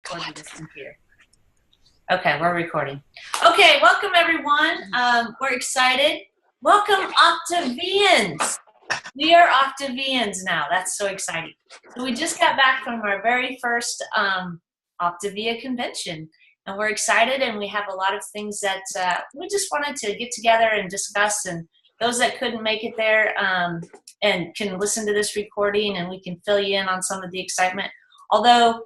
recording this computer. Okay, we're recording. Okay, welcome everyone. We're excited. Welcome Optavians. We are Optavians now. That's so exciting. So we just got back from our very first Optavia convention, and we're excited, and we have a lot of things that we just wanted to get together and discuss, and those that couldn't make it there and can listen to this recording, and we can fill you in on some of the excitement. Although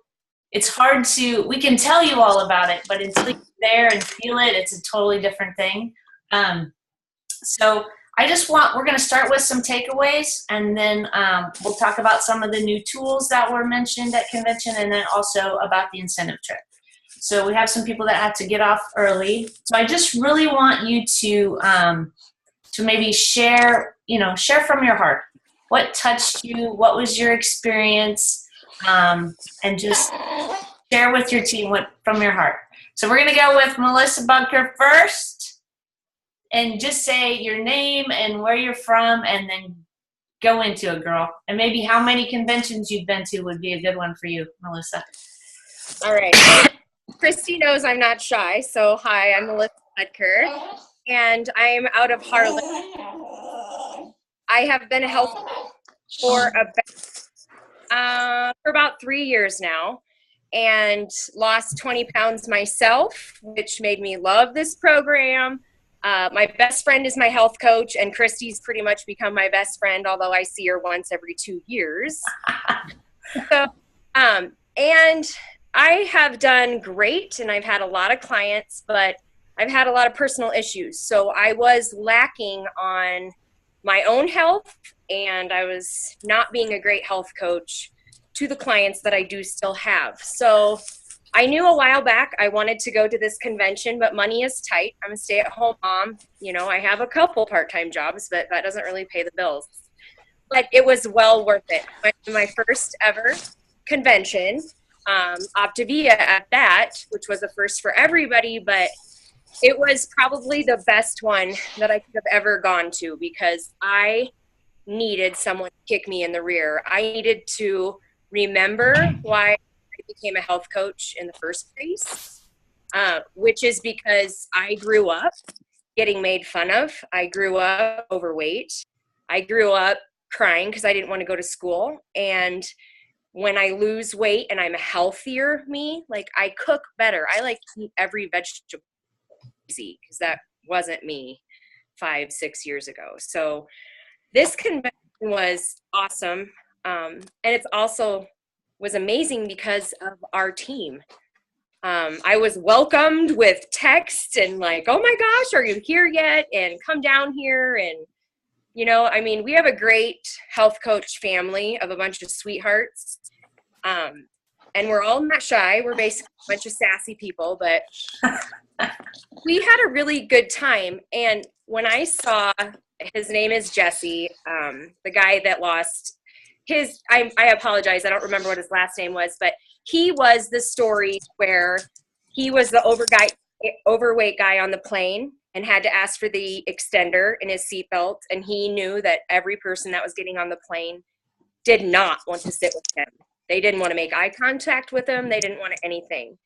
it's hard to, we can tell you all about it, but until you're there and feel it, it's a totally different thing. So we're going to start with some takeaways, and then we'll talk about some of the new tools that were mentioned at convention, and then also about the incentive trip. So we have some people that have to get off early. So I just really want you to maybe share from your heart. What touched you? What was your experience? And just share with your team from your heart. So we're going to go with Melissa Bunker first, and just say your name and where you're from, and then go into it, girl. And maybe how many conventions you've been to would be a good one for you, Melissa. All right. Christy knows I'm not shy, so hi, I'm Melissa Bunker, and I'm out of Harlan. I have been a health for about 3 years now, and lost 20 pounds myself, which made me love this program. My best friend is my health coach, and Christy's pretty much become my best friend, although I see her once every 2 years. So, and I have done great, and I've had a lot of clients, but I've had a lot of personal issues. So I was lacking on my own health, and I was not being a great health coach to the clients that I do still have. So I knew a while back I wanted to go to this convention, but money is tight. I'm a stay-at-home mom. You know, I have a couple part-time jobs, but that doesn't really pay the bills. But it was well worth it. My first ever convention, Optavia at that, which was a first for everybody, but it was probably the best one that I could have ever gone to, because I needed someone to kick me in the rear. I needed to remember why I became a health coach in the first place, which is because I grew up getting made fun of. I grew up overweight. I grew up crying because I didn't want to go to school. And when I lose weight and I'm a healthier me, like, I cook better. I like to eat every vegetable, because that wasn't me 5-6 years ago. So this convention was awesome. And it's also was amazing because of our team. I was welcomed with text and like, oh my gosh, are you here yet? And come down here. And, you know, I mean, we have a great health coach family of a bunch of sweethearts. And we're all not shy. We're basically a bunch of sassy people, but we had a really good time. And when I saw, his name is Jesse, the guy that lost I apologize, I don't remember what his last name was, but he was the story where he was the overweight guy on the plane and had to ask for the extender in his seatbelt, and he knew that every person that was getting on the plane did not want to sit with him. They didn't want to make eye contact with him. They didn't want anything.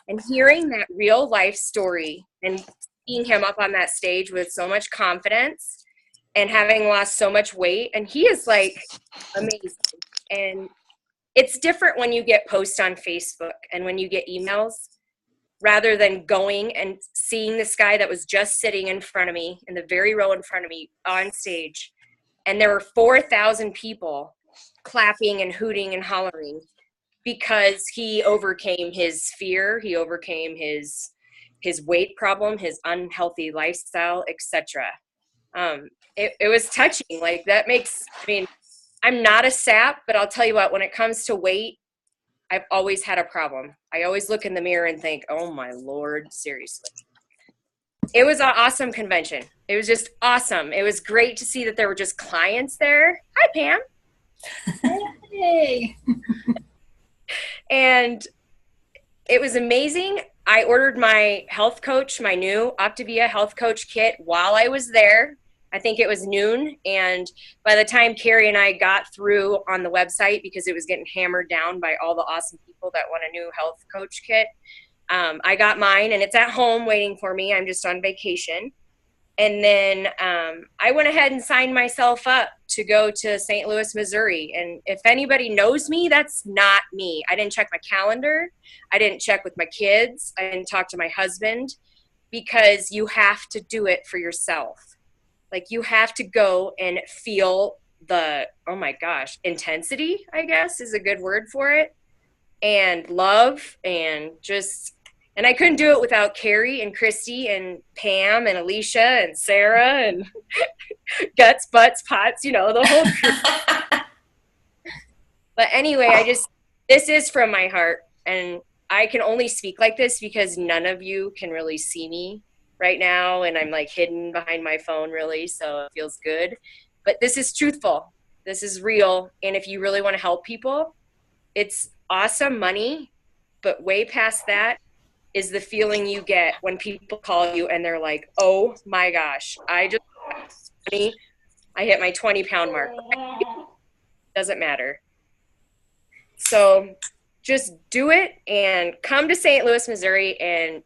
And hearing that real life story and seeing him up on that stage with so much confidence and having lost so much weight, and he is like amazing. And it's different when you get posts on Facebook and when you get emails, rather than going and seeing this guy that was just sitting in front of me, in the very row in front of me on stage. And there were 4,000 people clapping and hooting and hollering because he overcame his fear. He overcame his weight problem, his unhealthy lifestyle, etc. It was touching. Like, that makes, I mean, I'm not a sap, but I'll tell you what, when it comes to weight, I've always had a problem. I always look in the mirror and think, oh my Lord, seriously. It was an awesome convention. It was just awesome. It was great to see that there were just clients there. Hi, Pam. Hey. And it was amazing. I ordered my health coach, my new Optavia health coach kit while I was there. I think it was noon. And by the time Carrie and I got through on the website, because it was getting hammered down by all the awesome people that want a new health coach kit, I got mine and it's at home waiting for me. I'm just on vacation. And then I went ahead and signed myself up to go to St. Louis, Missouri. And if anybody knows me, that's not me. I didn't check my calendar. I didn't check with my kids. I didn't talk to my husband, because you have to do it for yourself. Like, you have to go and feel the, oh my gosh, intensity, I guess is a good word for it, and love, and just, and I couldn't do it without Carrie and Christy and Pam and Alicia and Sarah and Guts, Butts, Pots, you know, the whole crew. But anyway, this is from my heart, and I can only speak like this because none of you can really see me right now, and I'm like hidden behind my phone really, so it feels good. But this is truthful. This is real, and if you really want to help people, it's awesome money, but way past that is the feeling you get when people call you and they're like, oh my gosh, I hit my 20-pound mark. Doesn't matter. So just do it and come to St. Louis, Missouri, and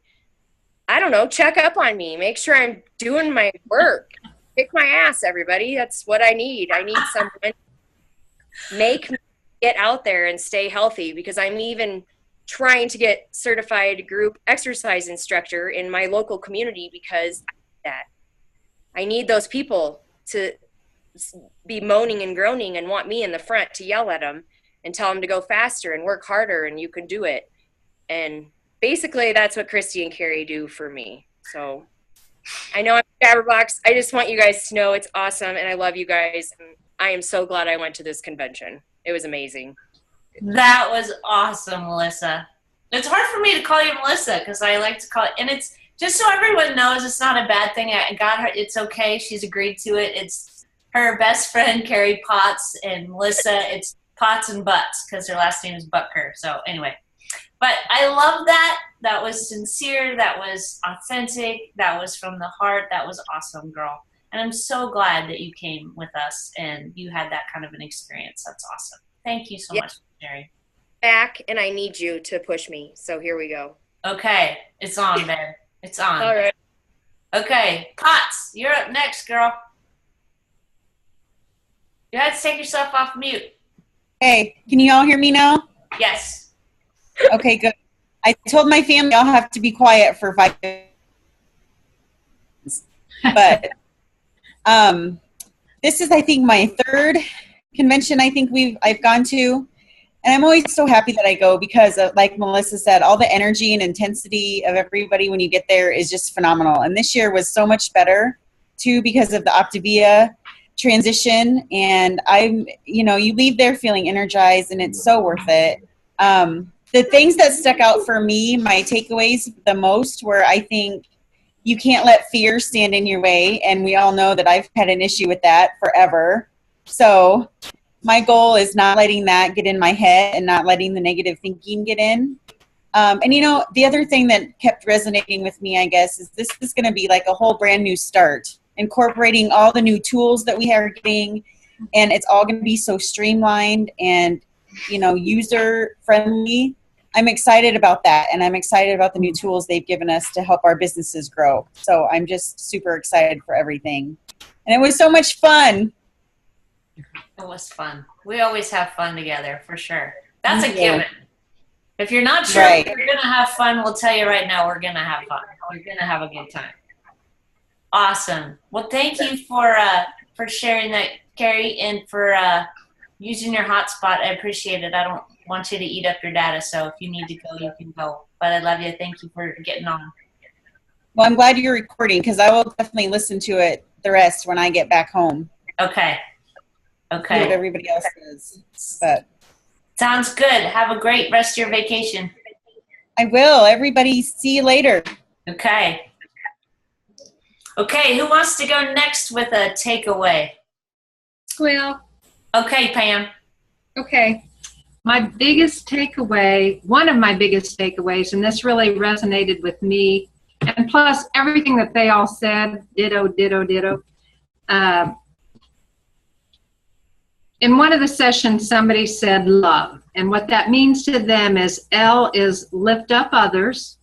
I don't know, check up on me. Make sure I'm doing my work. Kick my ass, everybody. That's what I need. I need someone to make me get out there and stay healthy, because I'm even trying to get certified group exercise instructor in my local community, because I need those people to be moaning and groaning and want me in the front to yell at them and tell them to go faster and work harder, and you can do it. And basically that's what Christy and Carrie do for me. So I know I'm Jabberbox. I just want you guys to know it's awesome, and I love you guys. And I am so glad I went to this convention. It was amazing. That was awesome, Melissa. It's hard for me to call you Melissa because I like to call it, and it's just so everyone knows it's not a bad thing. I got her. It's okay. She's agreed to it. It's her best friend, Carrie Potts, and Melissa, it's Potts and Butts because her last name is Butker. So anyway, but I love that. That was sincere. That was authentic. That was from the heart. That was awesome, girl. And I'm so glad that you came with us and you had that kind of an experience. That's awesome. Thank you so much, Mary. Back, and I need you to push me. So here we go. Okay. It's on, babe. It's on. All right. Okay. Potts, you're up next, girl. You had to take yourself off mute. Hey, can you all hear me now? Yes. Okay, good. I told my family I'll have to be quiet for 5 minutes. But this is, I think, my third convention I've gone to. And I'm always so happy that I go because, like Melissa said, all the energy and intensity of everybody when you get there is just phenomenal. And this year was so much better, too, because of the Optavia transition. And you leave there feeling energized, and it's so worth it. The things that stuck out for me, my takeaways the most, were I think you can't let fear stand in your way. And we all know that I've had an issue with that forever. So my goal is not letting that get in my head and not letting the negative thinking get in. And, the other thing that kept resonating with me, I guess, is this is going to be like a whole brand new start, incorporating all the new tools that we are getting. And it's all going to be so streamlined and, user friendly. I'm excited about that. And I'm excited about the new tools they've given us to help our businesses grow. So I'm just super excited for everything. And it was so much fun. It was fun. We always have fun together, for sure. That's a given. If you're not sure if we're going to have fun, we'll tell you right now we're going to have fun. We're going to have a good time. Awesome. Well, thank you for sharing that, Carrie, and for using your hotspot. I appreciate it. I don't want you to eat up your data, so if you need to go, you can go. But I love you. Thank you for getting on. Well, I'm glad you're recording because I will definitely listen to it, the rest, when I get back home. Okay. Okay. What everybody else does. But sounds good. Have a great rest of your vacation. I will. Everybody, see you later. Okay. Okay, who wants to go next with a takeaway? Well. Okay, Pam. Okay. My biggest takeaway, one of my biggest takeaways, and this really resonated with me, and plus everything that they all said, ditto, ditto, ditto. in one of the sessions, somebody said love. And what that means to them is L is lift up others.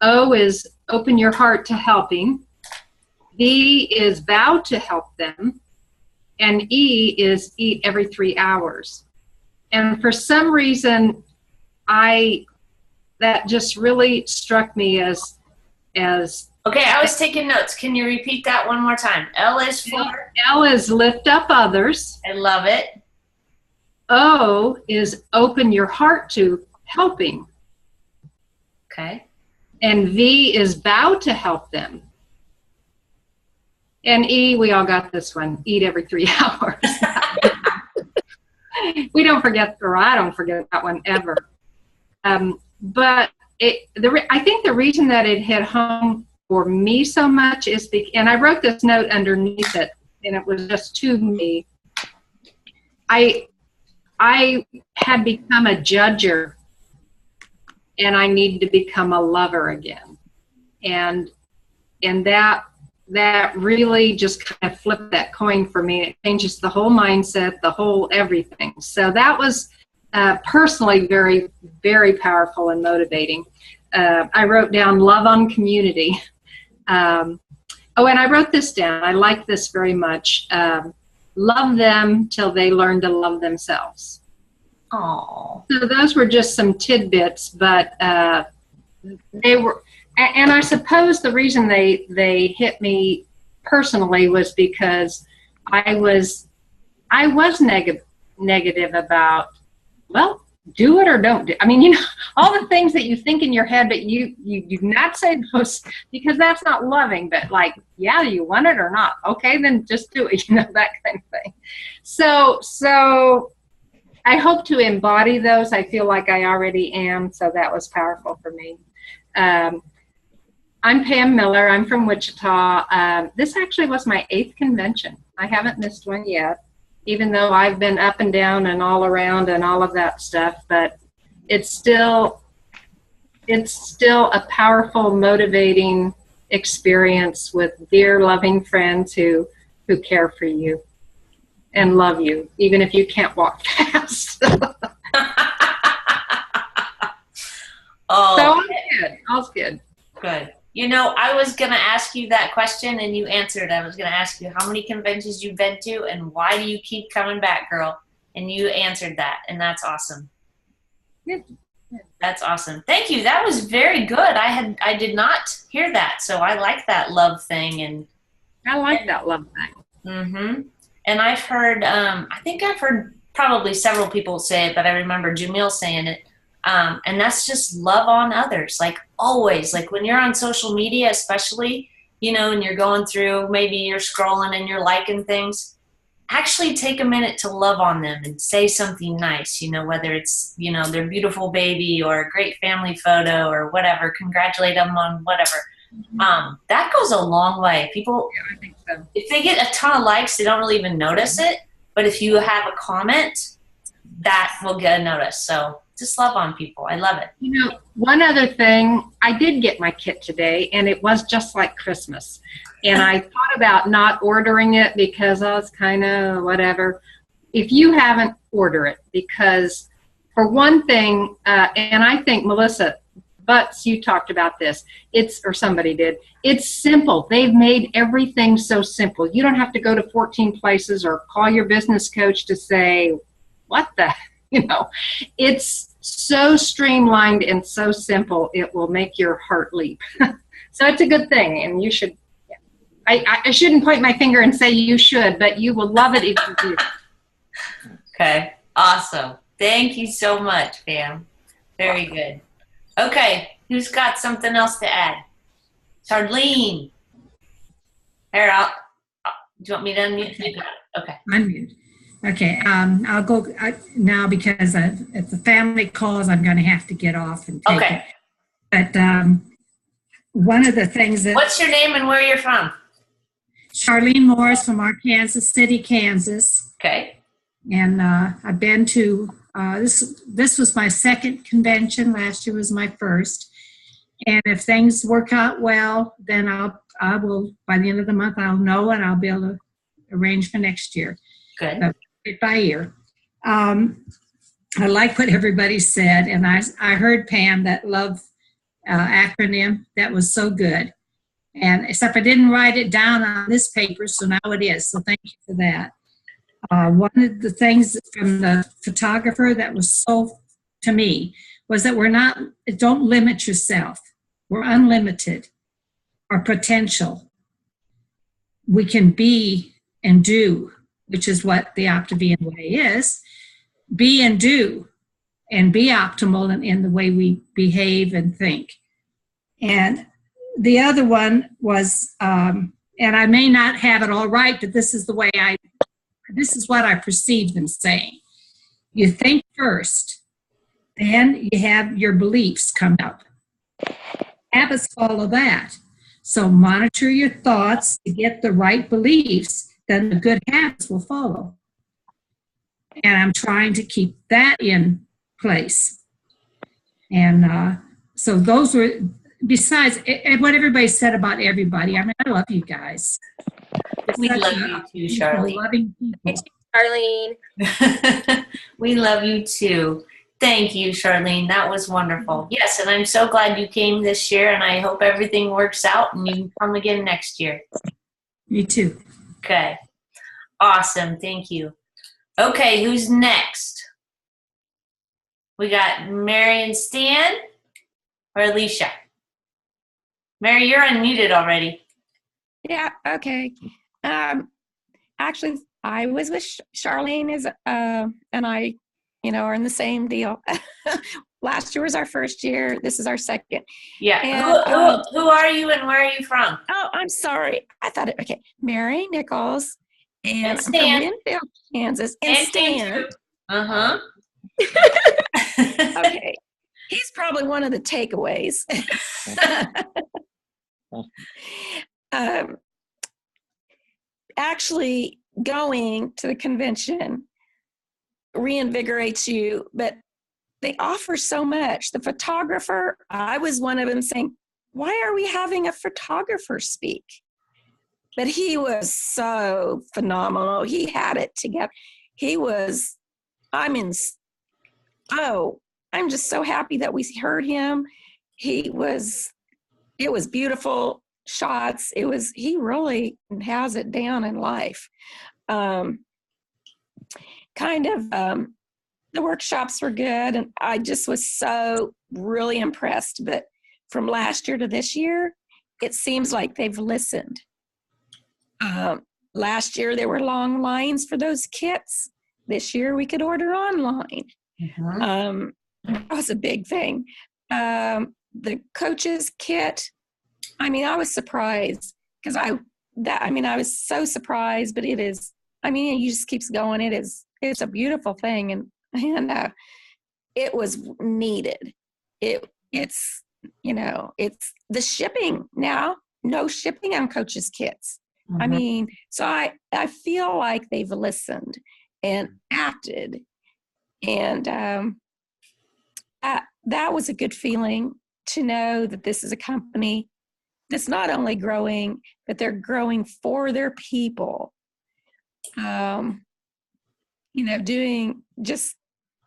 O is open your heart to helping. V is vow to help them. And E is eat every 3 hours. And for some reason, that just really struck me as okay, I was taking notes. Can you repeat that one more time? L is for? L is lift up others. I love it. O is open your heart to helping. Okay. And V is vow to help them. And E, we all got this one, eat every 3 hours. We don't forget, or I don't forget that one ever. But I think the reason that it hit home for me so much is and I wrote this note underneath it, and it was just to me. I had become a judger, and I needed to become a lover again, and that really just kind of flipped that coin for me. It changes the whole mindset, the whole everything. So that was personally very, very powerful and motivating. I wrote down love on community. And I wrote this down. I like this very much. Love them till they learn to love themselves. Oh. So those were just some tidbits, but they were, and I suppose the reason they hit me personally was because I was negative about, well, do it or don't do. I mean, all the things that you think in your head, but you do not say those because that's not loving. But like, yeah, you want it or not? Okay, then just do it. That kind of thing. So I hope to embody those. I feel like I already am. So that was powerful for me. I'm Pam Miller. I'm from Wichita. This actually was my 8th convention. I haven't missed one yet, even though I've been up and down and all around and all of that stuff. But it's still a powerful, motivating experience with dear, loving friends who care for you and love you, even if you can't walk fast. Oh, so all's good. Good. I was going to ask you that question and you answered. I was going to ask you how many conventions you've been to and why do you keep coming back, girl? And you answered that, and that's awesome. Yeah. That's awesome. Thank you. That was very good. I did not hear that, so I like that love thing. And I like that love thing. Mm-hmm. And I've heard, I think I've heard probably several people say it, but I remember Jamil saying it. And that's just love on others. Like always, like when you're on social media, especially, and you're going through, maybe you're scrolling and you're liking things, actually take a minute to love on them and say something nice, whether it's, their beautiful baby or a great family photo or whatever, congratulate them on whatever. That goes a long way. People, I think so. If they get a ton of likes, they don't really even notice it. But if you have a comment, that will get a notice. So just love on people. I love it. One other thing, I did get my kit today, and it was just like Christmas. And I thought about not ordering it because I was kind of whatever. If you haven't, order it. Because for one thing, and I think Melissa Butts, you talked about this, or somebody did, it's simple. They've made everything so simple. You don't have to go to 14 places or call your business coach to say, what the, it's so streamlined and so simple, it will make your heart leap. So it's a good thing, and you should, I shouldn't point my finger and say you should, but you will love it if you do. Okay, awesome. Thank you so much, Pam. Very good. Okay, who's got something else to add? Charlene. Here, do you want me to unmute? Okay. Unmute. Okay, I'll go now because if the family calls, I'm going to have to get off and take it. But one of the things that... What's your name and where you're from? Charlene Morris from Kansas City, Kansas. Okay. And I've been to, this was my 2nd convention. Last year was my 1st. And if things work out well, then I will, by the end of the month, I'll know and I'll be able to arrange for next year. Good. By year. I like what everybody said, and I heard Pam, that love acronym. That was so good. And except I didn't write it down on this paper, so now it is. So thank you for that. One of the things from the photographer that was so, to me, was that don't limit yourself. We're unlimited. Our potential. We can be and do, which is what the Optavian way is. Be and do, and be optimal in the way we behave and think. And the other one was, and I may not have it all right, but this is what I perceive them saying. You think first, then you have your beliefs come up. Habits follow that. So monitor your thoughts to get the right beliefs, then the good habits will follow. And I'm trying to keep that in place. And so those were, besides what everybody said about everybody, I mean, I love you guys. We love you too, Charlene. Loving people. Arlene. We love you too. Thank you, Charlene. That was wonderful. Yes, and I'm so glad you came this year, and I hope everything works out and you can come again next year. Me too. Okay. Awesome. Thank you. Okay, who's next? We got Mary and Stan or Alicia? Mary, you're unmuted already. Yeah, okay. Actually, I was with Charlene and I, are in the same deal. Last year was our first year. This is our second. Yeah. And, who are you and where are you from? Oh, I'm sorry. I thought it, okay. Mary Nichols. And I'm from Stan. Winfield, Kansas. And Stan. Uh-huh. Okay. He's probably one of the takeaways. Actually, going to the convention reinvigorates you, but they offer so much. The photographer, I was one of them saying, why are we having a photographer speak? But he was so phenomenal. He had it together. I'm just so happy that we heard him. It was beautiful shots. He really has it down in life. The workshops were good, and I just was so really impressed. But from last year to this year, it seems like they've listened. Last year, there were long lines for those kits. This year, we could order online. Mm-hmm. That was a big thing. The coaches kit, I was surprised because I was so surprised, but it is, it just keeps going. It's a beautiful thing. And it was needed. It's the shipping now, no shipping on coaches kits. Mm-hmm. So I feel like they've listened and acted. And that was a good feeling to know that this is a company that's not only growing, but they're growing for their people.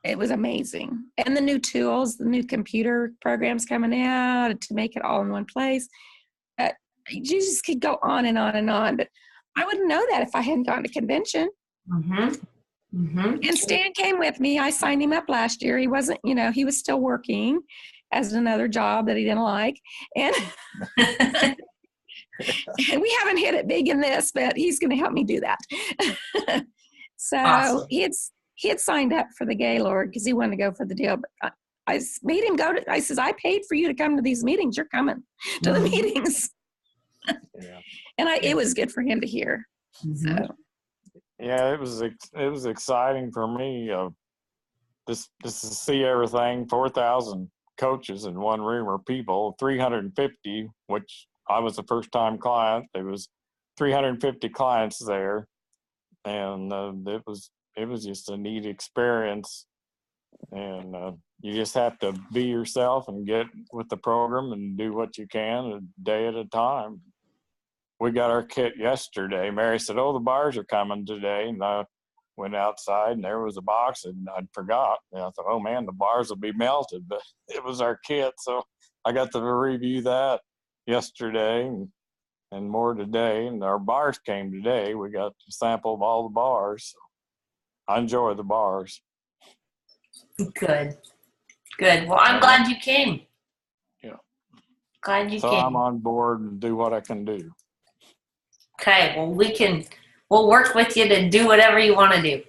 It was amazing. And the new tools, the new computer programs coming out to make it all in one place. You just could go on and on and on. But I wouldn't know that if I hadn't gone to convention. Mm-hmm. Mm-hmm. And Stan came with me. I signed him up last year. He wasn't, he was still working as another job that he didn't like. And, and we haven't hit it big in this, but he's going to help me do that. So awesome. He had signed up for the Gaylord because he wanted to go for the deal. But I made him go to, I says, I paid for you to come to these meetings. You're coming to the meetings. Yeah. And it was good for him to hear. Mm-hmm. So. Yeah, it was exciting for me. This to see everything. 4,000 coaches in one room, or people. 350, which I was a first-time client. There was 350 clients there, and it was just a neat experience. And you just have to be yourself and get with the program and do what you can a day at a time. we got our kit yesterday. Mary said, "Oh, the bars are coming today," and I went outside and there was a box, and I forgot. And I thought, "Oh man, the bars will be melted," but it was our kit, so I got to review that yesterday and more today. And our bars came today. We got a sample of all the bars. So I enjoy the bars. Good. Well, I'm glad you came. Yeah. Glad you So came. I'm on board and do what I can do. Okay. Well, we'll work with you to do whatever you want to do.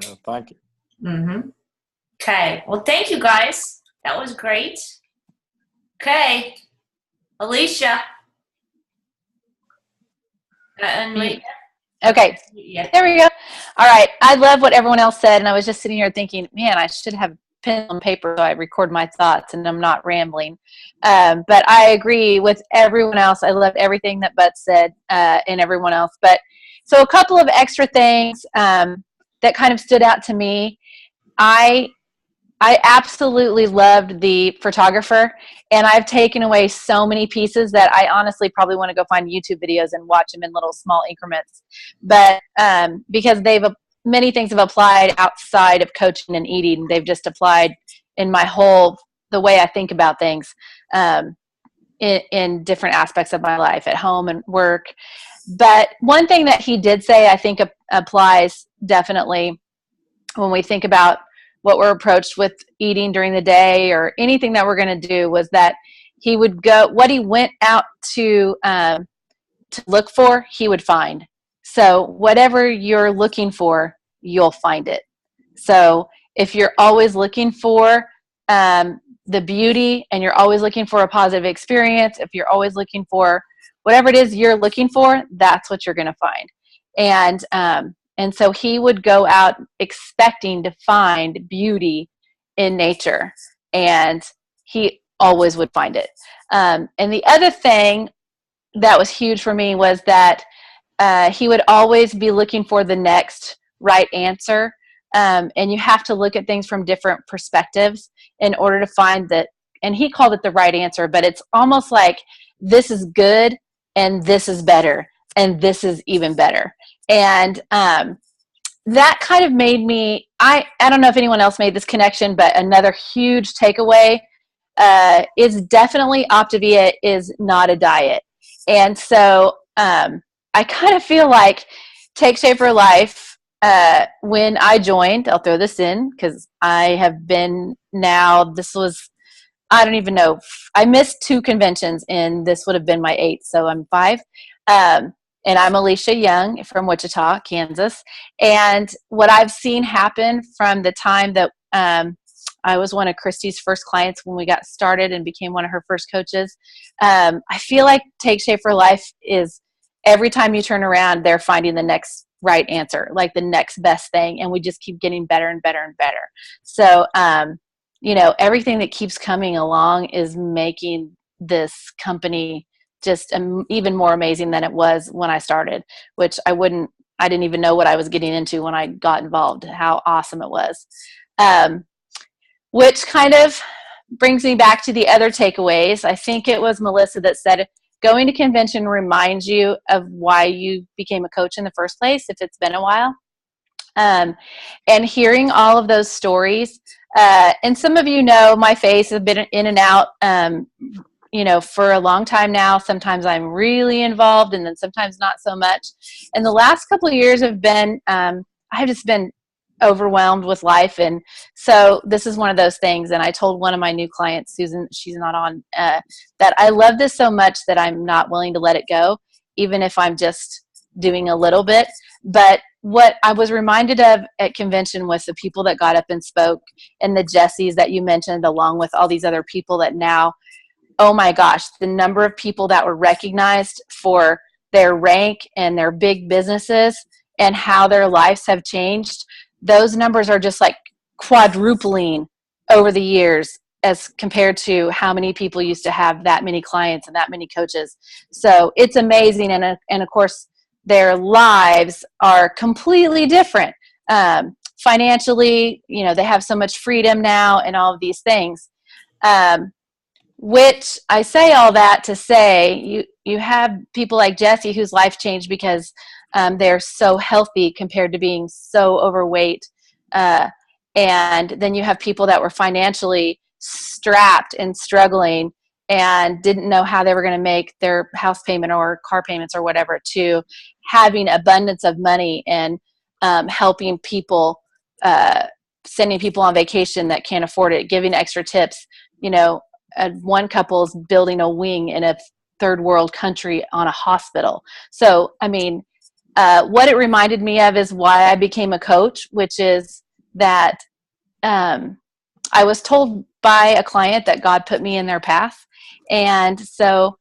Yeah, thank you. Mm-hmm. Okay. Well, thank you guys. That was great. Okay. Alicia. Okay, Yeah. there we go. All right, I love what everyone else said, and I was just sitting here thinking, man, I should have pen and paper so I record my thoughts and I'm not rambling. But I agree with everyone else. I loved everything that Bud said and everyone else. But so a couple of extra things that kind of stood out to me. I absolutely loved the photographer, and I've taken away so many pieces that I honestly probably want to go find YouTube videos and watch them in little small increments. But because many things have applied outside of coaching and eating, they've just applied in the way I think about things in different aspects of my life at home and work. But one thing that he did say I think applies definitely when we think about what we're approached with eating during the day or anything that we're going to do, was that he would go, what he went out to look for, he would find. So whatever you're looking for, you'll find it. So if you're always looking for the beauty and you're always looking for a positive experience, if you're always looking for whatever it is you're looking for, that's what you're going to find. And so he would go out expecting to find beauty in nature, and he always would find it. And the other thing that was huge for me was that he would always be looking for the next right answer. And you have to look at things from different perspectives in order to find that, and he called it the right answer, but it's almost like this is good and this is better and this is even better. And that kind of made me, I don't know if anyone else made this connection, but another huge takeaway is definitely Optavia is not a diet. And so I kind of feel like Take Shape for Life, when I joined, I'll throw this in because I have been now, I don't even know, I missed 2 conventions and this would have been my 8th, so I'm 5. And I'm Alicia Young from Wichita, Kansas. And what I've seen happen from the time that I was one of Christy's first clients when we got started and became one of her first coaches, I feel like Take Shape for Life is every time you turn around, they're finding the next right answer, like the next best thing. And we just keep getting better and better and better. So, everything that keeps coming along is making this company just even more amazing than it was when I started, which I didn't even know what I was getting into when I got involved, how awesome it was. Which kind of brings me back to the other takeaways. I think it was Melissa that said, going to convention reminds you of why you became a coach in the first place, if it's been a while. And hearing all of those stories, and some of you know my face has been in and out, for a long time now. Sometimes I'm really involved and then sometimes not so much. And the last couple of years have been, I've just been overwhelmed with life. And so this is one of those things. And I told one of my new clients, Susan, she's not on, that I love this so much that I'm not willing to let it go, even if I'm just doing a little bit. But what I was reminded of at convention was the people that got up and spoke, and the Jessies that you mentioned, along with all these other people that now, oh my gosh, the number of people that were recognized for their rank and their big businesses and how their lives have changed. Those numbers are just like quadrupling over the years as compared to how many people used to have that many clients and that many coaches. So it's amazing. And of course, their lives are completely different. Financially, they have so much freedom now and all of these things. Which I say all that to say, you have people like Jesse whose life changed because they're so healthy compared to being so overweight. And then you have people that were financially strapped and struggling and didn't know how they were going to make their house payment or car payments or whatever, to having abundance of money and helping people, sending people on vacation that can't afford it, giving extra tips. One couple's building a wing in a third world country on a hospital. So, I mean, what it reminded me of is why I became a coach, which is that I was told by a client that God put me in their path. And so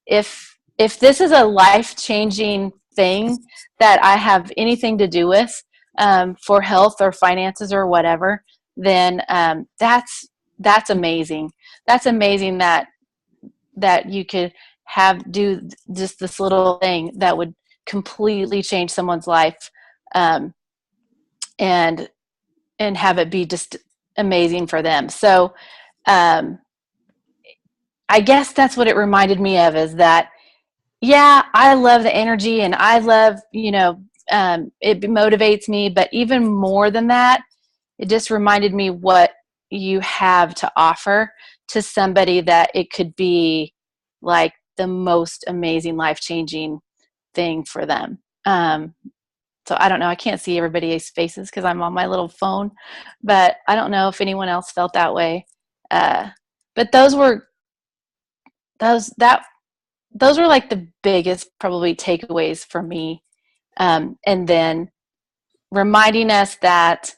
if this is a life-changing thing that I have anything to do with for health or finances or whatever, then that's amazing. That's amazing that you could do just this little thing that would completely change someone's life, and have it be just amazing for them. So I guess that's what it reminded me of, is that, yeah, I love the energy and I love, it motivates me, but even more than that, it just reminded me what you have to offer to somebody, that it could be like the most amazing life-changing thing for them. So I don't know. I can't see everybody's faces because I'm on my little phone, but I don't know if anyone else felt that way. But those were like the biggest probably takeaways for me. And then reminding us that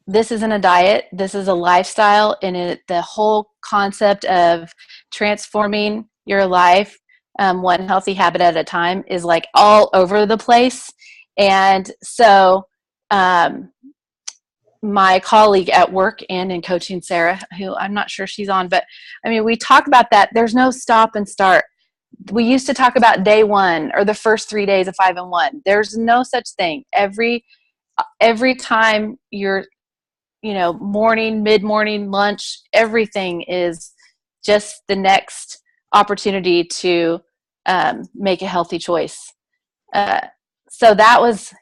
this isn't a diet, this is a lifestyle, and the whole concept of transforming your life one healthy habit at a time is like all over the place. And so my colleague at work and in coaching, Sarah, who I'm not sure she's on, but I mean, we talk about that. There's no stop and start. We used to talk about day one or the first 3 days of 5 and 1. There's no such thing. Every time you're, morning, mid-morning, lunch, everything is just the next opportunity to make a healthy choice. So that was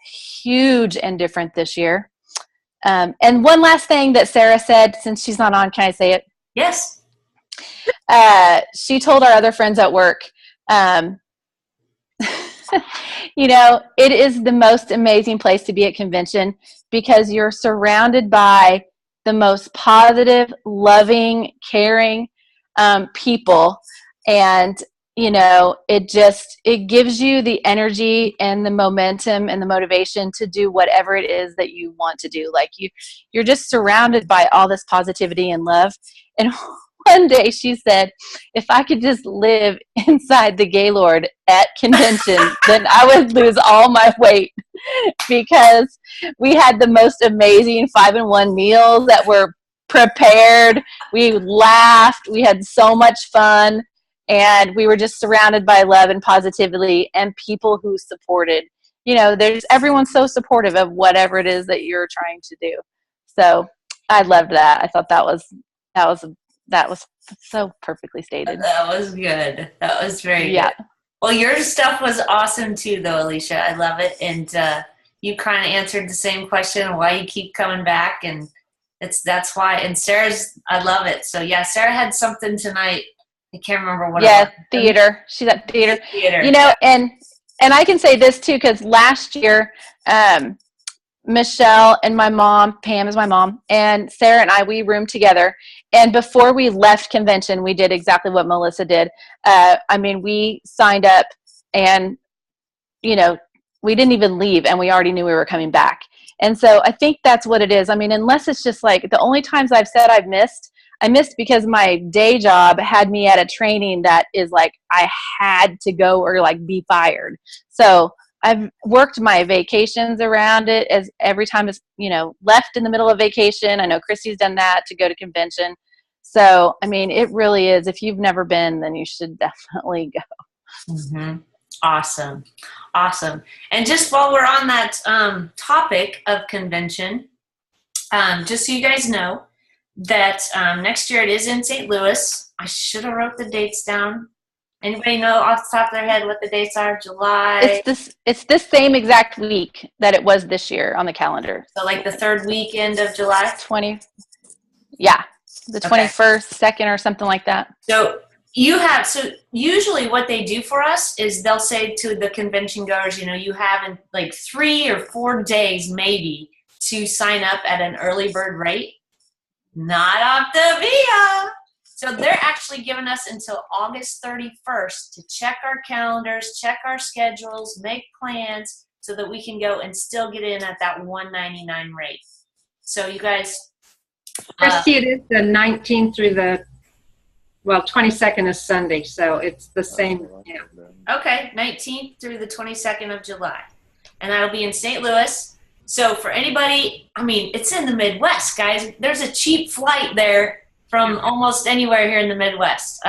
huge and different this year. And one last thing that Sarah said, since she's not on, can I say it? Yes. She told our other friends at work, it is the most amazing place to be at convention, because you're surrounded by the most positive, loving, caring people. And, it gives you the energy and the momentum and the motivation to do whatever it is that you want to do. Like you're just surrounded by all this positivity and love. And one day she said, if I could just live inside the Gaylord at convention, then I would lose all my weight, because we had the most amazing 5 and 1 meals that were prepared. We laughed. We had so much fun. And we were just surrounded by love and positivity and people who supported. Everyone's so supportive of whatever it is that you're trying to do. So I loved that. I thought that was so perfectly stated. That was good. That was very good. Well, your stuff was awesome too, though, Alicia. I love it. And you kind of answered the same question, why you keep coming back. And that's why. And Sarah's, I love it. So yeah, Sarah had something tonight. I can't remember what it was. Yeah, theater. She's at theater. And I can say this too, because last year, Michelle and my mom, Pam is my mom, and Sarah and we roomed together. And before we left convention, we did exactly what Melissa did. We signed up and, we didn't even leave, and we already knew we were coming back. And so I think that's what it is. I mean, unless it's just like the only times I've said I missed because my day job had me at a training that is like I had to go or like be fired. So I've worked my vacations around it, as every time it's, left in the middle of vacation. I know Christy's done that to go to convention. So, I mean, it really is. If you've never been, then you should definitely go. Mm-hmm. Awesome. And just while we're on that topic of convention, just so you guys know, that next year it is in St. Louis. I should have wrote the dates down, Anybody know off the top of their head what the dates are? July. It's this same exact week that it was this year on the calendar. So like the third weekend of July? 20. Yeah. The 21st, 2nd, or something like that. So usually what they do for us is they'll say to the convention goers, you have in like 3 or 4 days maybe to sign up at an early bird rate. Not Optavia. So they're actually giving us until August 31st to check our calendars, check our schedules, make plans so that we can go and still get in at that $199 rate. So you guys. Christy, it is the 19th through the 22nd is Sunday, so it's the same. Yeah. Okay, 19th through the 22nd of July. And that'll be in St. Louis. So for anybody, it's in the Midwest, guys. There's a cheap flight there from almost anywhere here in the Midwest.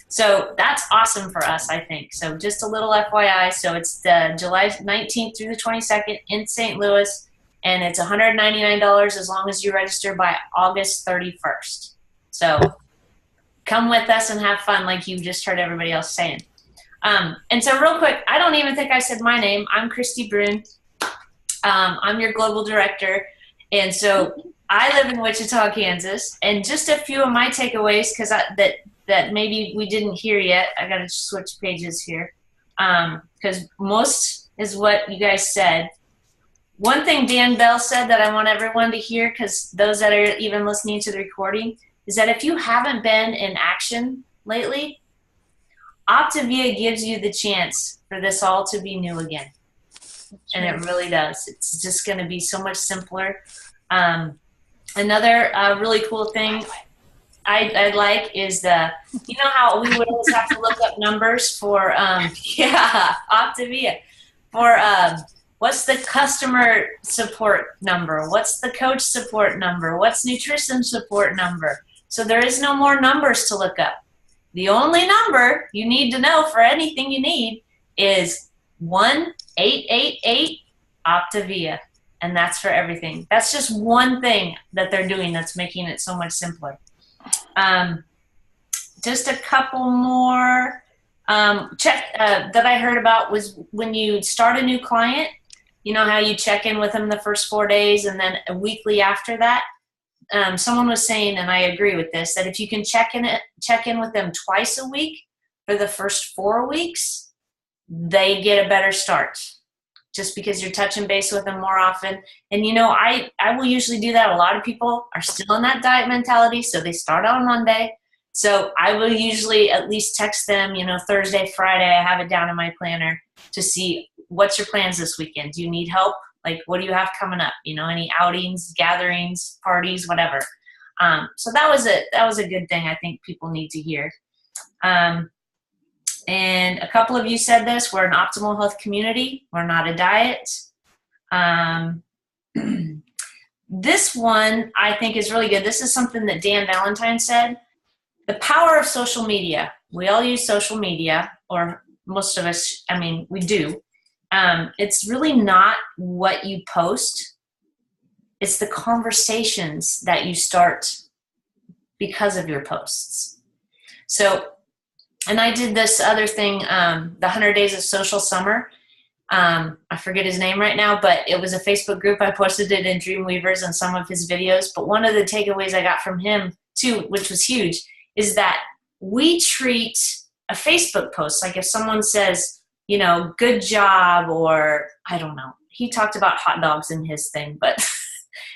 So that's awesome for us, I think. So just a little FYI. So it's the July 19th through the 22nd in St. Louis, and it's $199 as long as you register by August 31st. So come with us and have fun like you just heard everybody else saying. And so real quick, I don't even think I said my name. I'm Christy Brune. I'm your global director. And so I live in Wichita, Kansas. And just a few of my takeaways, because that maybe we didn't hear yet. I got to switch pages here. Because most is what you guys said. One thing Dan Bell said that I want everyone to hear, because those that are even listening to the recording, is that if you haven't been in action lately, Optavia gives you the chance for this all to be new again. And it really does. It's just going to be so much simpler. Another really cool thing I like is how we would always have to look up numbers for, Optavia, for what's the customer support number? What's the coach support number? What's nutrition support number? So there is no more numbers to look up. The only number you need to know for anything you need is 1-888 Optavia, and that's for everything. That's just one thing that they're doing that's making it so much simpler. Just a couple more that I heard about was when you start a new client, you know how you check in with them the first 4 days and then weekly after that. Someone was saying, and I agree with this, that if you can check in with them twice a week for the first 4 weeks, they get a better start just because you're touching base with them more often. And I will usually do that. A lot of people are still in that diet mentality, so they start on Monday. So I will usually at least text them, Thursday, Friday, I have it down in my planner to see what's your plans this weekend. Do you need help? Like, what do you have coming up? Any outings, gatherings, parties, whatever. So that was a good thing I think people need to hear. And a couple of you said this, we're an optimal health community. We're not a diet. This one I think is really good. This is something that Dan Valentine said. The power of social media. We all use social media, or most of us, we do. It's really not what you post. It's the conversations that you start because of your posts. So, and I did this other thing, the 100 Days of Social Summer. I forget his name right now, but it was a Facebook group. I posted it in Dreamweavers and some of his videos. But one of the takeaways I got from him too, which was huge, is that we treat a Facebook post, like if someone says, good job, or I don't know. He talked about hot dogs in his thing, but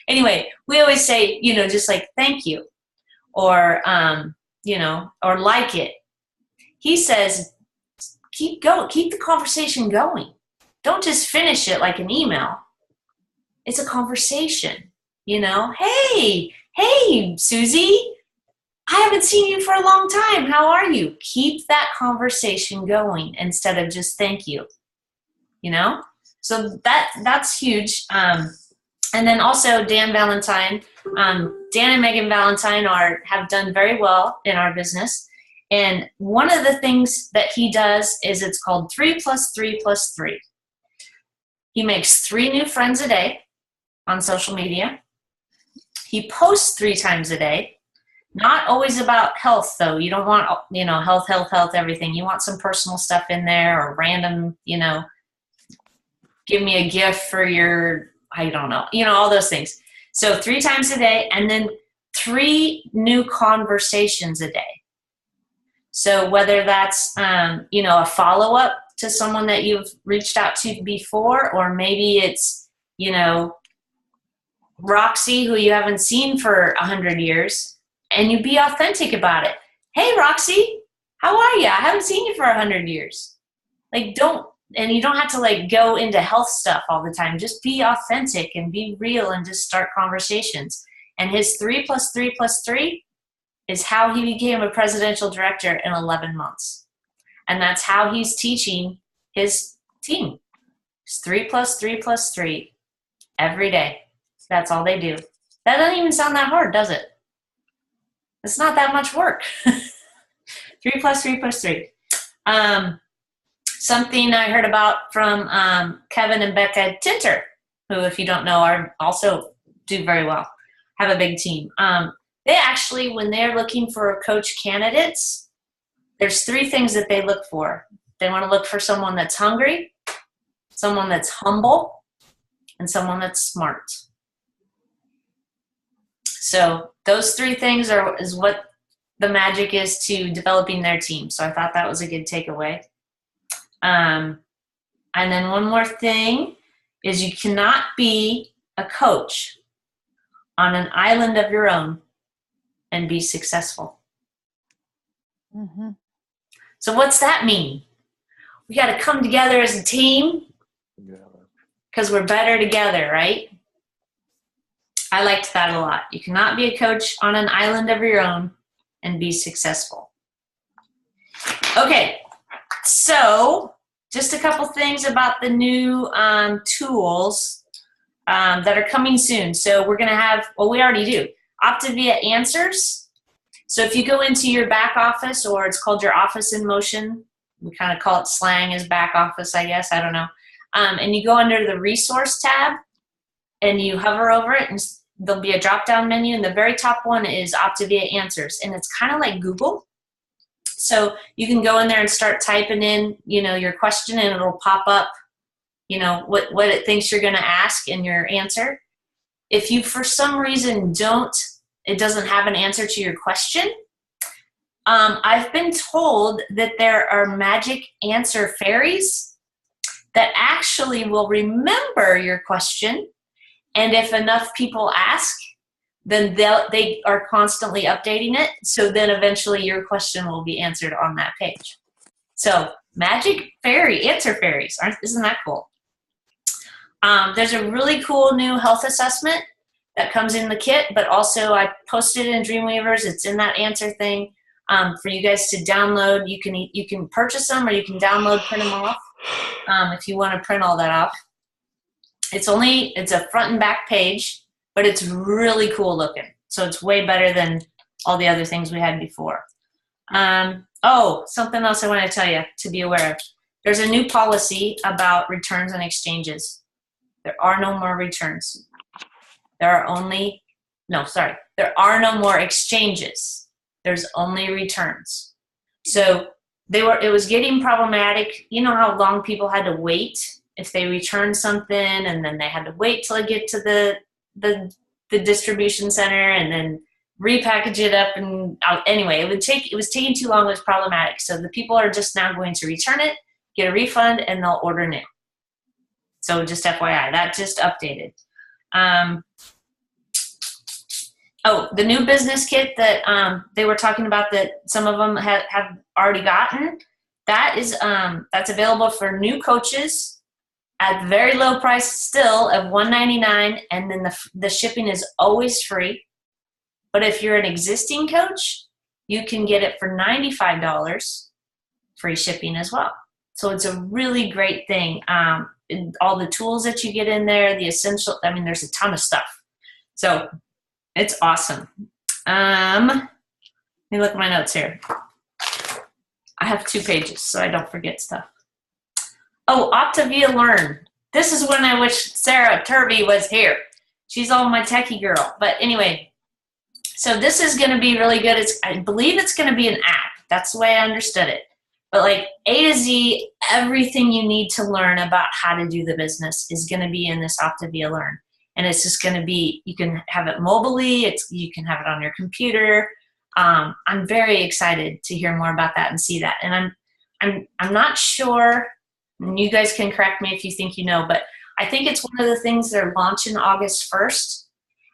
anyway, we always say, just like, thank you, or, or like it. He says, keep the conversation going. Don't just finish it like an email. It's a conversation, Hey, Susie, I haven't seen you for a long time. How are you? Keep that conversation going instead of just thank you, So that's huge. And then also Dan Valentine, Dan and Megan Valentine have done very well in our business. And one of the things that he does is it's called 3 + 3 + 3. He makes 3 new friends a day on social media. He posts 3 times a day. Not always about health, though. You don't want, health, everything. You want some personal stuff in there, or random, give me a gift for your, I don't know, all those things. So 3 times a day, and then 3 new conversations a day. So whether that's, a follow-up to someone that you've reached out to before, or maybe it's, Roxy, who you haven't seen for 100 years, and you be authentic about it. Hey, Roxy, how are you? I haven't seen you for 100 years. And you don't have to go into health stuff all the time. Just be authentic and be real and just start conversations. And his 3 + 3 + 3 is how he became a presidential director in 11 months. And that's how he's teaching his team. It's 3 + 3 + 3 every day. That's all they do. That doesn't even sound that hard, does it? It's not that much work. 3 + 3 + 3. Something I heard about from Kevin and Becca Tinter, who, if you don't know, are also do very well, have a big team. They actually, when they're looking for coach candidates, there's 3 things that they look for. They want to look for someone that's hungry, someone that's humble, and someone that's smart. So those 3 things is what the magic is to developing their team. So I thought that was a good takeaway. And then one more thing is you cannot be a coach on an island of your own and be successful. Mm-hmm. So what's that mean? We got to come together as a team because we're better together, right? I liked that a lot. You cannot be a coach on an island of your own and be successful. Okay, so just a couple things about the new tools that are coming soon. So we're going to have, we already do, Optavia Answers. So if you go into your back office, or it's called your office in motion, we kind of call it slang as back office, I guess, I don't know. And you go under the resource tab and you hover over it, and there'll be a drop-down menu, and the very top one is Optavia Answers, and it's kind of like Google. So you can go in there and start typing in, your question, and it'll pop up, what it thinks you're going to ask and your answer. If you, for some reason, it doesn't have an answer to your question, I've been told that there are magic answer fairies that actually will remember your question. And if enough people ask, then they are constantly updating it. So then eventually your question will be answered on that page. So magic answer fairies, isn't that cool? There's a really cool new health assessment that comes in the kit, but also I posted it in Dreamweavers. It's in that answer thing for you guys to download. You can purchase them, or you can download, print them off if you want to print all that off. It's a front and back page, but it's really cool looking. So it's way better than all the other things we had before. Something else I want to tell you to be aware of. There's a new policy about returns and exchanges. There are no more returns. There are no more exchanges. There's only returns. So it was getting problematic. You know how long people had to wait if they returned something, and then they had to wait till it get to the distribution center and then repackage it up, and anyway, it was taking too long. It was problematic. So the people are just now going to return it, get a refund, and they'll order new. So just FYI, that just updated. The new business kit that they were talking about, that some of them have already gotten, that's available for new coaches at very low price still of $199, and then the shipping is always free. But if you're an existing coach, you can get it for $95, free shipping as well. So it's a really great thing. All the tools that you get in there, the essential, there's a ton of stuff. So it's awesome. Let me look at my notes here. I have 2 pages so I don't forget stuff. Optavia Learn. This is when I wish Sarah Turvey was here. She's all my techie girl. But anyway, So this is going to be really good. I believe it's going to be an app. That's the way I understood it. But like A to Z, everything you need to learn about how to do the business is going to be in this Optavia Learn. And it's just going to be, you can have it mobilely, you can have it on your computer. I'm very excited to hear more about that and see that. And I'm not sure, and you guys can correct me if you think you know, but I think it's one of the things they're launching August 1st.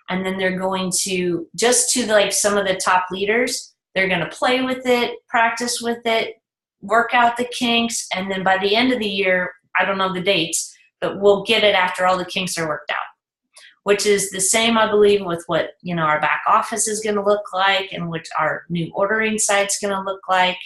And then they're going to, just to like some of the top leaders, they're going to play with it, practice with it, work out the kinks. And then by the end of the year, I don't know the dates, but we'll get it after all the kinks are worked out, which is the same, I believe, with what, you know, our back office is going to look like and which our new ordering site's going to look like.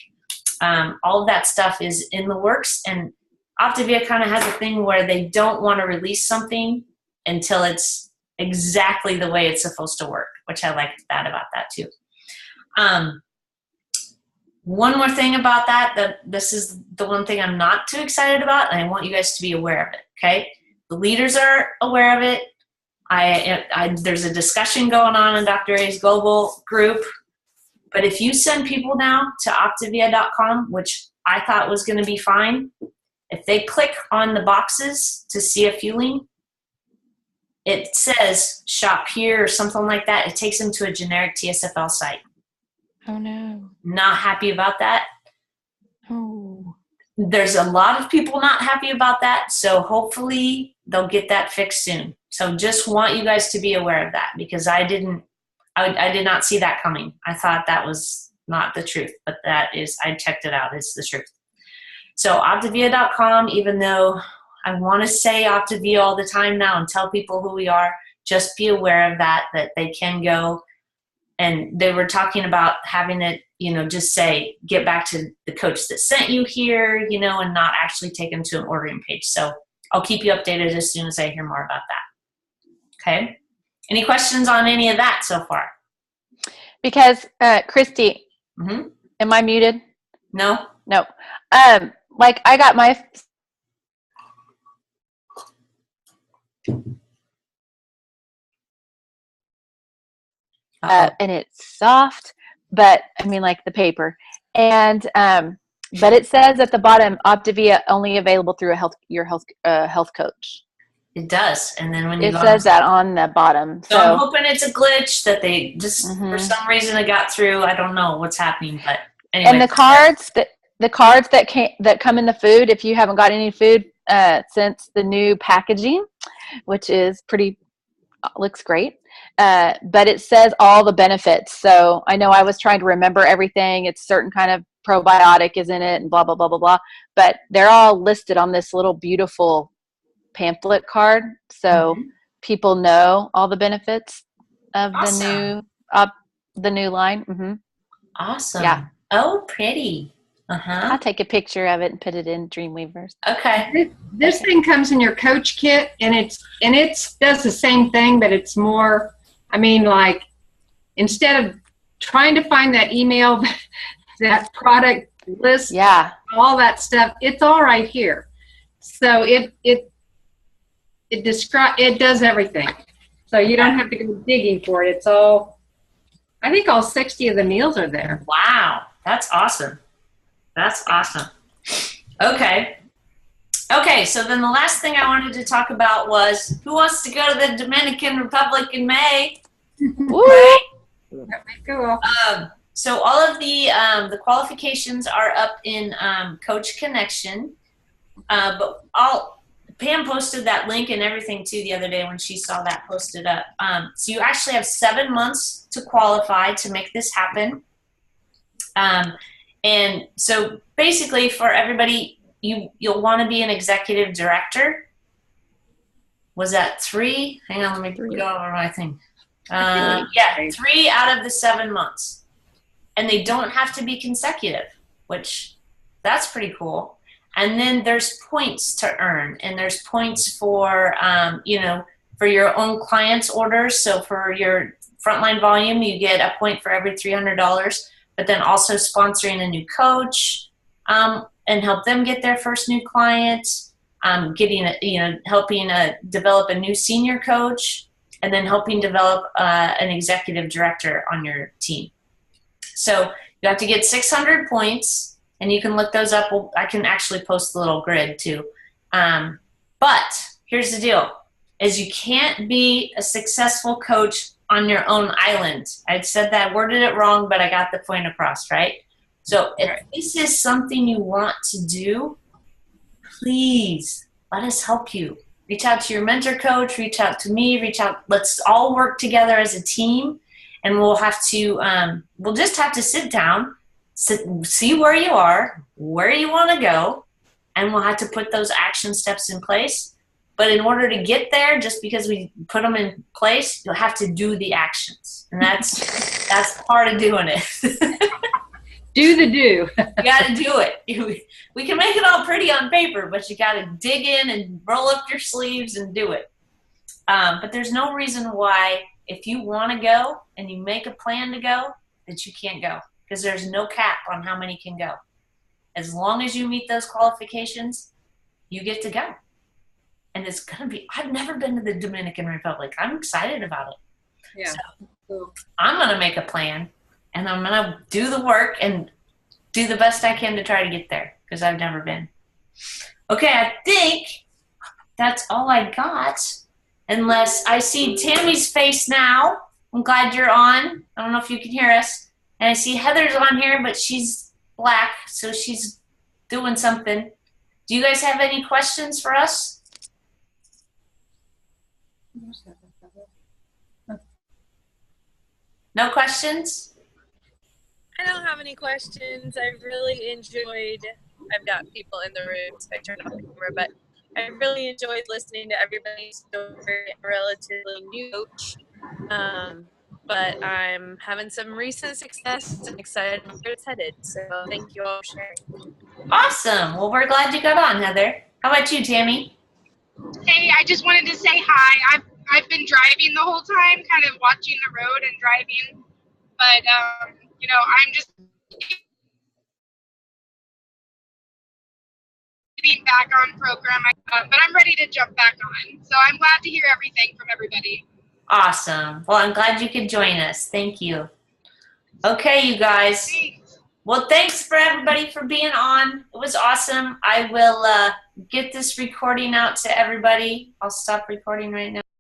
All of that stuff is in the works. And Optavia kind of has a thing where they don't want to release something until it's exactly the way it's supposed to work, which I liked that about that too. One more thing about that this is the one thing I'm not too excited about, and I want you guys to be aware of it, okay? The leaders are aware of it. There's a discussion going on in Dr. A's global group, but if you send people now to Optavia.com, which I thought was going to be fine, if they click on the boxes to see a fueling, it says shop here or something like that. It takes them to a generic TSFL site. Oh no. Not happy about that. Oh. There's a lot of people not happy about that, so hopefully they'll get that fixed soon. So just want you guys to be aware of that, because I did not see that coming. I thought that was not the truth, but that is, I checked it out, it's the truth. So Optavia.com, even though I want to say Optavia all the time now and tell people who we are, just be aware of that they can go. And they were talking about having it, you know, just say, get back to the coach that sent you here, you know, and not actually take them to an ordering page. So I'll keep you updated as soon as I hear more about that. Okay. Any questions on any of that so far? Because, Christy, am I muted? No. No. Like I got my and it's soft, but I mean like the paper, and but it says at the bottom, Optavia only available through your health coach. It does, and then when you it says that on the bottom. So I'm hoping it's a glitch that they just for some reason it got through. I don't know what's happening, but anyway. And the cards that come in the food, if you haven't got any food since the new packaging, which is looks great. But it says all the benefits. So I know I was trying to remember everything. It's certain kind of probiotic is in it and blah, blah, blah, blah, blah. But they're all listed on this little beautiful pamphlet card. So people know all the benefits of the new line. Awesome. Yeah. Oh, pretty. I'll take a picture of it and put it in Dreamweavers. Okay. This thing comes in your coach kit, and it does the same thing, but it's more, I mean, like, instead of trying to find that email, that product list, all that stuff, it's all right here. So it does everything. So you don't have to go digging for it. It's all, I think all 60 of the meals are there. Wow. That's awesome. That's awesome. Okay. Okay, so then the last thing I wanted to talk about was who wants to go to the Dominican Republic in May? Right? Cool. So all of the qualifications are up in Coach Connection, but Pam posted that link and everything too the other day when she saw that posted up. So you actually have 7 months to qualify to make this happen. And so basically for everybody, you'll want to be an executive director. Was that 3? Hang on, let me go over my thing. 3 out of the 7 months. And they don't have to be consecutive, which that's pretty cool. And then there's points to earn, and there's points for, for your own clients' orders. So for your frontline volume, you get a point for every $300, but then also sponsoring a new coach and help them get their first new client, helping develop a new senior coach. and then helping develop an executive director on your team. So you have to get 600 points, and you can look those up. I can actually post the little grid too. But here's the deal, is you can't be a successful coach on your own island. I said that, worded it wrong, but I got the point across, right? So if this is something you want to do, please let us help you. Reach out to your mentor coach, reach out to me, reach out. Let's all work together as a team, and we'll have to, we'll just have to sit down, see where you are, where you want to go, and we'll have to put those action steps in place. But in order to get there, just because we put them in place, you'll have to do the actions. And that's part of doing it. Do the do. You got to do it. We can make it all pretty on paper, but you got to dig in and roll up your sleeves and do it. But there's no reason why, if you want to go and you make a plan to go, that you can't go, because there's no cap on how many can go. As long as you meet those qualifications, you get to go. And it's going to be, I've never been to the Dominican Republic. I'm excited about it. Yeah. So Cool. I'm going to make a plan, and I'm going to do the work and do the best I can to try to get there, because I've never been. Okay, I think that's all I got, unless I see Tammy's face now. I'm glad you're on. I don't know if you can hear us. And I see Heather's on here, but she's black, so she's doing something. Do you guys have any questions for us? No questions? I don't have any questions. I really enjoyed, I've got people in the room, so I turned off the camera, but I really enjoyed listening to everybody's story. I'm a relatively new coach, but I'm having some recent success and excited where it's headed. So thank you all for sharing. Awesome. Well, we're glad you got on, Heather. How about you, Tammy? Hey, I just wanted to say hi. I've been driving the whole time, kind of watching the road and driving, but you know, I'm just getting back on program, but I'm ready to jump back on. So I'm glad to hear everything from everybody. Awesome. Well, I'm glad you could join us. Thank you. Okay, you guys. Thanks. Well, thanks for everybody for being on. It was awesome. I will get this recording out to everybody. I'll stop recording right now.